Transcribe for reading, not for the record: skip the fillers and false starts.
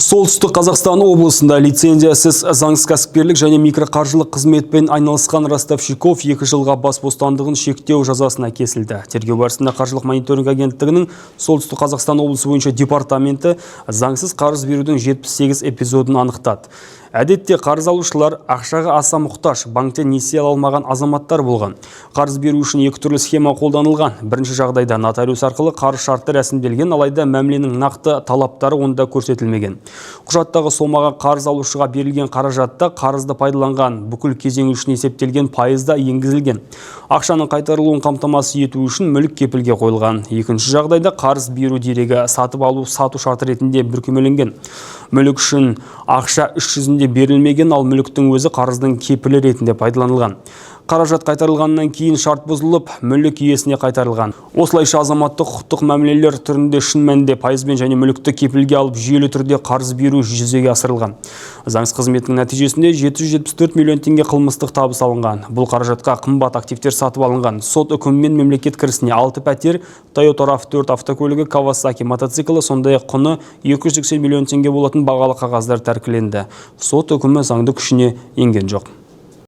Солтүстік Қазақстан облысында лицензиясыз заңсыз кәсіпкерлік және микроқаржылық қызметпен айналысқан Ростовщиков 2 жылға бас бостандығын шектеу жазасына кесілді. Тергеу барысында қаржылық мониторинг агенттігінің Солтүстік Қазақстан облысы бойынша департаменті заңсыз қарыз берудің 78 эпизодын анықтады. Әдетте қарыз алушылар ақшаға аса мұқтаж, банктен несие ала алмаған азаматтар болған. Қарыз беру үшін екі түрлі схема қолданылған. Бірінші жағдайда нотариус арқылы қарыз шарты рәсімделген, алайда мәміленің нақты талаптары онда көрсетілмеген. Құжаттағы сомаға қарыз алушыға берілген қаражатта қарызды пайдаланған бүкіл кезең үшін есептелген пайызда енгізілген. Ақшаның қайтарылуын қамтамасыз ету үшін мүлік кепілге қойылған. Екінші жағдайда қарыз беру дерегі сатып алу сату шарты ретінде бүркемеленген. Мүлік үшін ақша іс жүзінде берілмеген, ал мүліктің өзі қарыздың кепілі ретінде пайдаланылған. Қаражат қайтарылғаннан кейін шарт бұзылып, мүлік иесіне қайтарылған. Осылайша азаматтық құқықтық мәмілелер түрінде шын мәнінде пайызбен және мүлікті кепілге алып жүйелі түрде қарыз беру жүзеге асырылған. Заңсыз қызметтің нәтижесінде 774 миллион теңге қылмыстық табыс алынған. Бұл қаражатқа қымбат активтер сатып алынған. Сот үкімімен мемлекет кірісіне 6 пәтер, Toyota RAV4 автокөлігі, Kawasaki мотоциклі, сондай-ақ құны 280 миллион теңге болатын бағалы қағаздар тәркіленді. Сот үкімі заңды күшіне енген жоқ.